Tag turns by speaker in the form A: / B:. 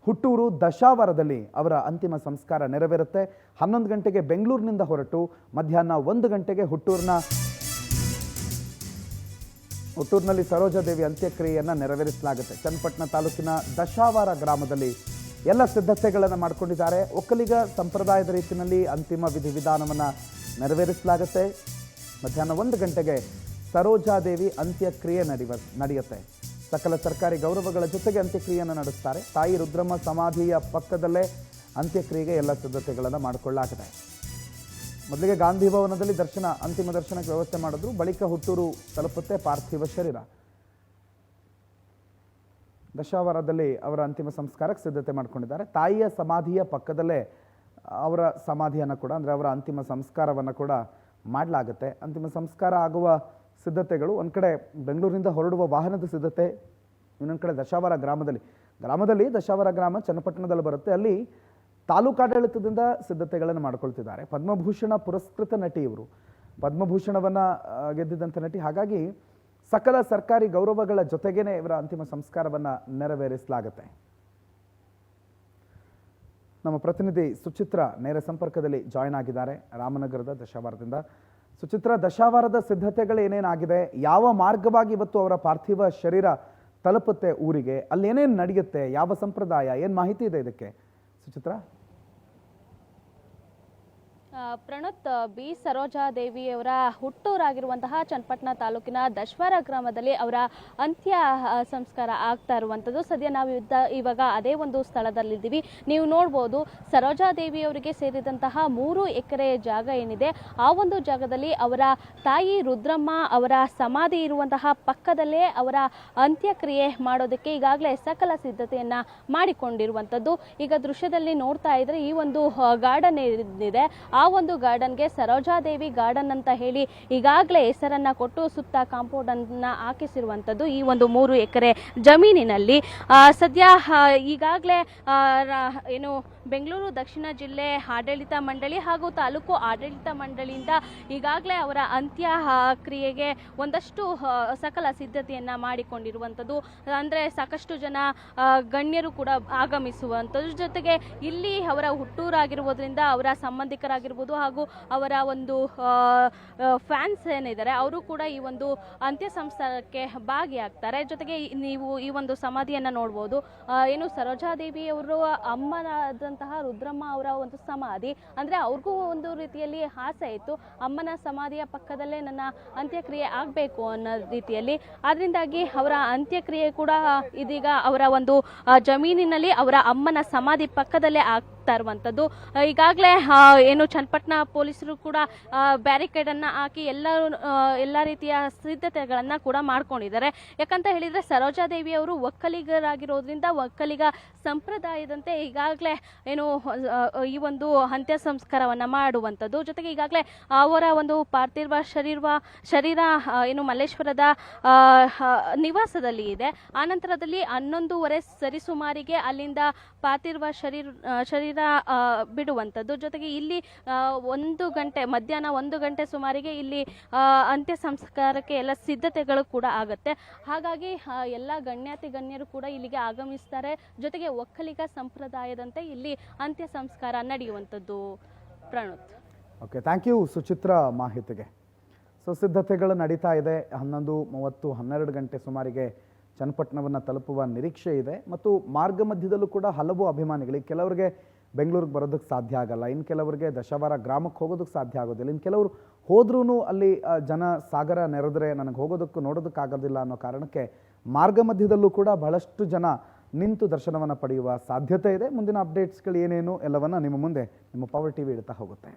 A: ಹುಟ್ಟೂರು ದಶಾವರದಲ್ಲಿ ಅವರ ಅಂತಿಮ ಸಂಸ್ಕಾರ ನೆರವೇರುತ್ತೆ. 11 ಗಂಟೆಗೆ ಬೆಂಗಳೂರಿನಿಂದ ಹೊರಟು ಮಧ್ಯಾಹ್ನ 1 ಗಂಟೆಗೆ ಹುಟ್ಟೂರಿನಲ್ಲಿ ಸರೋಜಾದೇವಿ ಅಂತ್ಯಕ್ರಿಯೆಯನ್ನು ನೆರವೇರಿಸಲಾಗುತ್ತೆ. ಚನ್ನಪಟ್ಟಣ ತಾಲೂಕಿನ ದಶಾವರ ಗ್ರಾಮದಲ್ಲಿ ಎಲ್ಲ ಸಿದ್ಧತೆಗಳನ್ನು ಮಾಡಿಕೊಂಡಿದ್ದಾರೆ. ಒಕ್ಕಲಿಗ ಸಂಪ್ರದಾಯದ ರೀತಿಯಲ್ಲಿ ಅಂತಿಮ ವಿಧಿವಿಧಾನವನ್ನು ನೆರವೇರಿಸಲಾಗುತ್ತೆ. ಮಧ್ಯಾಹ್ನ 1 ಗಂಟೆಗೆ ಸರೋಜಾದೇವಿ ಅಂತ್ಯಕ್ರಿಯೆ ನಡೆಯುತ್ತೆ. ಸಕಲ ಸರ್ಕಾರಿ ಗೌರವಗಳ ಜೊತೆಗೆ ಅಂತ್ಯಕ್ರಿಯೆಯನ್ನು ನಡೆಸ್ತಾರೆ. ತಾಯಿ ರುದ್ರಮ್ಮ ಸಮಾಧಿಯ ಪಕ್ಕದಲ್ಲೇ ಅಂತ್ಯಕ್ರಿಯೆಗೆ ಎಲ್ಲ ಸಿದ್ಧತೆಗಳನ್ನು ಮಾಡಿಕೊಳ್ಳಲಾಗಿದೆ. ಮೊದಲಿಗೆ ಗಾಂಧಿ ಭವನದಲ್ಲಿ ಅಂತಿಮ ದರ್ಶನಕ್ಕೆ ವ್ಯವಸ್ಥೆ ಮಾಡಿದ್ರು. ಬಳಿಕ ಹುಟ್ಟೂರು ತಲುಪುತ್ತೆ ಪಾರ್ಥಿವ ಶರೀರ. ದಶಾವರದಲ್ಲಿ ಅವರ ಅಂತಿಮ ಸಂಸ್ಕಾರಕ್ಕೆ ಸಿದ್ಧತೆ ಮಾಡಿಕೊಂಡಿದ್ದಾರೆ. ತಾಯಿಯ ಸಮಾಧಿಯ ಪಕ್ಕದಲ್ಲೇ ಅವರ ಸಮಾಧಿಯನ್ನು ಕೂಡ ಅವರ ಅಂತಿಮ ಸಂಸ್ಕಾರವನ್ನು ಕೂಡ ಮಾಡಲಾಗುತ್ತೆ. ಅಂತಿಮ ಸಂಸ್ಕಾರ ಆಗುವ ಸಿದ್ಧತೆಗಳು ಒಂದು ಕಡೆ ಬೆಂಗಳೂರಿನಿಂದ ಹೊರಡುವ ವಾಹನದ ಸಿದ್ಧತೆ, ಇನ್ನೊಂದು ಕಡೆ ದಶಾವರ ಗ್ರಾಮದಲ್ಲಿ ದಶಾವರ ಗ್ರಾಮ ಚನ್ನಪಟ್ಟಣದಲ್ಲಿ ಬರುತ್ತೆ. ಅಲ್ಲಿ ತಾಲೂಕಾಡಳಿತದಿಂದ ಸಿದ್ಧತೆಗಳನ್ನು ಮಾಡ್ಕೊಳ್ತಿದ್ದಾರೆ. ಪದ್ಮಭೂಷಣ ಪುರಸ್ಕೃತ ನಟಿ ಇವರು, ಪದ್ಮಭೂಷಣವನ್ನು ಗೆದ್ದಿದ್ದಂಥ ನಟಿ. ಹಾಗಾಗಿ ಸಕಲ ಸರ್ಕಾರಿ ಗೌರವಗಳ ಜೊತೆಗೇನೆ ಇವರ ಅಂತಿಮ ಸಂಸ್ಕಾರವನ್ನು ನೆರವೇರಿಸಲಾಗುತ್ತೆ. ನಮ್ಮ ಪ್ರತಿನಿಧಿ ಸುಚಿತ್ರ ನೇರ ಸಂಪರ್ಕದಲ್ಲಿ ಜಾಯ್ನ್ ಆಗಿದ್ದಾರೆ ರಾಮನಗರದ ದಶಾವರದಿಂದ. ಸುಚಿತ್ರ, ದಶಾವರದ ಸಿದ್ಧತೆಗಳು ಏನೇನಾಗಿದೆ, ಯಾವ ಮಾರ್ಗವಾಗಿ ಇವತ್ತು ಅವರ ಪಾರ್ಥಿವ ಶರೀರ ತಲುಪುತ್ತೆ ಊರಿಗೆ, ಅಲ್ಲಿ ಏನೇನು ನಡೆಯುತ್ತೆ, ಯಾವ ಸಂಪ್ರದಾಯ, ಏನು ಮಾಹಿತಿ ಇದೆ ಇದಕ್ಕೆ ಸುಚಿತ್ರ?
B: ಪ್ರಣತ್, ಬಿ ಸರೋಜಾದೇವಿಯವರ ಹುಟ್ಟೂರಾಗಿರುವಂತಹ ಚನ್ನಪಟ್ಟಣ ತಾಲೂಕಿನ ದಶಾವರ ಗ್ರಾಮದಲ್ಲಿ ಅವರ ಅಂತ್ಯ ಸಂಸ್ಕಾರ ಆಗ್ತಾ ಇರುವಂಥದ್ದು. ಸದ್ಯ ನಾವು ಇವಾಗ ಅದೇ ಒಂದು ಸ್ಥಳದಲ್ಲಿದ್ದೀವಿ. ನೀವು ನೋಡ್ಬೋದು, ಸರೋಜಾದೇವಿಯವರಿಗೆ ಸೇರಿದಂತಹ 3 ಎಕರೆ ಜಾಗ ಏನಿದೆ, ಆ ಒಂದು ಜಾಗದಲ್ಲಿ ಅವರ ತಾಯಿ ರುದ್ರಮ್ಮ ಅವರ ಸಮಾಧಿ ಇರುವಂತಹ ಪಕ್ಕದಲ್ಲೇ ಅವರ ಅಂತ್ಯಕ್ರಿಯೆ ಮಾಡೋದಕ್ಕೆ ಈಗಾಗಲೇ ಸಕಲ ಸಿದ್ಧತೆಯನ್ನ ಮಾಡಿಕೊಂಡಿರುವಂಥದ್ದು. ಈಗ ದೃಶ್ಯದಲ್ಲಿ ನೋಡ್ತಾ ಇದ್ರೆ ಈ ಒಂದು ಗಾರ್ಡನ್ ಏನಿದೆ, ಆ ಒಂದು ಗಾರ್ಡನ್ಗೆ ಸರೋಜಾದೇವಿ ಗಾರ್ಡನ್ ಅಂತ ಹೇಳಿ ಈಗಾಗಲೇ ಹೆಸರನ್ನ ಕೊಟ್ಟು ಸುತ್ತ ಕಾಂಪೌಂಡ್ ಅನ್ನ ಹಾಕಿಸಿರುವಂತದ್ದು ಈ ಒಂದು 3 ಎಕರೆ ಜಮೀನಿನಲ್ಲಿ. ಸದ್ಯ ಈಗಾಗಲೇ ಏನು ಬೆಂಗಳೂರು ದಕ್ಷಿಣ ಜಿಲ್ಲೆ ಆಡಳಿತ ಮಂಡಳಿ ಹಾಗೂ ತಾಲೂಕು ಆಡಳಿತ ಮಂಡಳಿಯಿಂದ ಈಗಾಗಲೇ ಅವರ ಅಂತ್ಯ ಕ್ರಿಯೆಗೆ ಒಂದಷ್ಟು ಸಕಲ ಸಿದ್ಧತೆಯನ್ನ ಮಾಡಿಕೊಂಡಿರುವಂಥದ್ದು. ಅಂದರೆ ಸಾಕಷ್ಟು ಜನ ಗಣ್ಯರು ಕೂಡ ಆಗಮಿಸುವಂಥದ್ದು. ಜೊತೆಗೆ ಇಲ್ಲಿ ಅವರ ಹುಟ್ಟೂರಾಗಿರುವುದರಿಂದ ಅವರ ಸಂಬಂಧಿಕರಾಗಿರ್ಬೋದು ಹಾಗೂ ಅವರ ಒಂದು ಫ್ಯಾನ್ಸ್ ಏನಿದ್ದಾರೆ ಅವರು ಕೂಡ ಈ ಒಂದು ಅಂತ್ಯ ಸಂಸ್ಕಾರಕ್ಕೆ ಭಾಗಿಯಾಗ್ತಾರೆ. ಜೊತೆಗೆ ನೀವು ಈ ಒಂದು ಸಮಾಧಿಯನ್ನ ನೋಡ್ಬೋದು. ಏನು ಸರೋಜಾದೇವಿ ಅವರು ಅಮ್ಮನಾದಂತಹ ರುದ್ರಮ್ಮ ಅವರ ಒಂದು ಸಮಾಧಿ, ಅಂದ್ರೆ ಅವ್ರಿಗೂ ಒಂದು ರೀತಿಯಲ್ಲಿ ಆಸೆ ಇತ್ತು, ಅಮ್ಮನ ಸಮಾಧಿಯ ಪಕ್ಕದಲ್ಲೇ ನನ್ನ ಅಂತ್ಯಕ್ರಿಯೆ ಆಗಬೇಕು ಅನ್ನೋ ರೀತಿಯಲ್ಲಿ. ಅದರಿಂದಾಗಿ ಅವರ ಅಂತ್ಯಕ್ರಿಯೆ ಕೂಡ ಇದೀಗ ಅವರ ಒಂದು ಜಮೀನಿನಲ್ಲಿ ಅವರ ಅಮ್ಮನ ಸಮಾಧಿ ಪಕ್ಕದಲ್ಲೇ ಇರುವಂಥದ್ದು. ಈಗಾಗಲೇ ಏನು ಚನ್ನಪಟ್ಟಣ ಪೊಲೀಸರು ಕೂಡ ಬ್ಯಾರಿಕೇಡ್ ಅನ್ನ ಹಾಕಿ ಎಲ್ಲ ರೀತಿಯ ಸಿದ್ಧತೆಗಳನ್ನ ಕೂಡ ಮಾಡ್ಕೊಂಡಿದ್ದಾರೆ. ಯಾಕಂತ ಹೇಳಿದ್ರೆ ಸರೋಜಾದೇವಿ ಅವರು ಒಕ್ಕಲಿಗರಾಗಿರೋದ್ರಿಂದ ಒಕ್ಕಲಿಗ ಸಂಪ್ರದಾಯದಂತೆ ಈಗಾಗಲೇ ಏನು ಈ ಒಂದು ಅಂತ್ಯ ಸಂಸ್ಕಾರವನ್ನ ಮಾಡುವಂಥದ್ದು. ಜೊತೆಗೆ ಈಗಾಗಲೇ ಅವರ ಒಂದು ಪಾರ್ಥಿವ ಶರೀರ ಏನು ಮಲ್ಲೇಶ್ವರದ ನಿವಾಸದಲ್ಲಿ ಇದೆ. ಆನಂತರದಲ್ಲಿ 11:30 ಸರಿಸುಮಾರಿಗೆ ಅಲ್ಲಿಂದ ಪಾರ್ಥಿವ ಶರೀರ ಬಿಡುವಂಥದ್ದು. ಜೊತೆಗೆ ಇಲ್ಲಿ 1 ಗಂಟೆ ಮಧ್ಯಾಹ್ನ 1 ಗಂಟೆ ಸುಮಾರಿಗೆ ಇಲ್ಲಿ ಅಂತ್ಯ ಸಂಸ್ಕಾರಕ್ಕೆ ಎಲ್ಲ ಸಿದ್ಧತೆಗಳು ಕೂಡ ಆಗುತ್ತೆ. ಹಾಗಾಗಿ ಎಲ್ಲ ಗಣ್ಯರು ಕೂಡ ಇಲ್ಲಿಗೆ ಆಗಮಿಸ್ತಾರೆ. ಜೊತೆಗೆ ಒಕ್ಕಲಿಗ ಸಂಪ್ರದಾಯದಂತೆ ಇಲ್ಲಿ ಅಂತ್ಯ ಸಂಸ್ಕಾರ ನಡೆಯುವಂಥದ್ದು. ಪ್ರಣತ್.
A: ಓಕೆ, ಥ್ಯಾಂಕ್ ಯು ಸುಚಿತ್ರ ಮಾಹಿತಿಗೆ. ಸಿದ್ಧತೆಗಳು ನಡೀತಾ ಇದೆ. 11:30 12 ಗಂಟೆ ಸುಮಾರಿಗೆ ಚನ್ನಪಟ್ಟಣವನ್ನು ತಲುಪುವ ನಿರೀಕ್ಷೆ ಇದೆ. ಮತ್ತು ಮಾರ್ಗ ಮಧ್ಯದಲ್ಲೂ ಕೂಡ ಹಲವು ಅಭಿಮಾನಿಗಳಿಗೆ, ಕೆಲವರಿಗೆ ಬೆಂಗಳೂರಿಗೆ ಬರೋದಕ್ಕೆ ಸಾಧ್ಯ ಆಗಲ್ಲ, ಇನ್ನು ಕೆಲವರಿಗೆ ದಶಾವರ ಗ್ರಾಮಕ್ಕೆ ಹೋಗೋದಕ್ಕೆ ಸಾಧ್ಯ ಆಗೋದಿಲ್ಲ, ಇನ್ನು ಕೆಲವರು ಹೋದ್ರೂ ಅಲ್ಲಿ ಜನ ಸಾಗರ ನೆರೆದ್ರೆ ನನಗೆ ಹೋಗೋದಕ್ಕೂ ನೋಡೋದಕ್ಕಾಗೋದಿಲ್ಲ ಅನ್ನೋ ಕಾರಣಕ್ಕೆ ಮಾರ್ಗ ಮಧ್ಯದಲ್ಲೂ ಕೂಡ ಬಹಳಷ್ಟು ಜನ ನಿಂತು ದರ್ಶನವನ್ನು ಪಡೆಯುವ ಸಾಧ್ಯತೆ ಇದೆ. ಮುಂದಿನ ಅಪ್ಡೇಟ್ಸ್ಗಳು ಏನೇನು ಎಲ್ಲವನ್ನ ನಿಮ್ಮ ಮುಂದೆ ನಿಮ್ಮ ಪವರ್ ಟಿವಿ ಇಡ್ತಾ ಹೋಗುತ್ತೆ.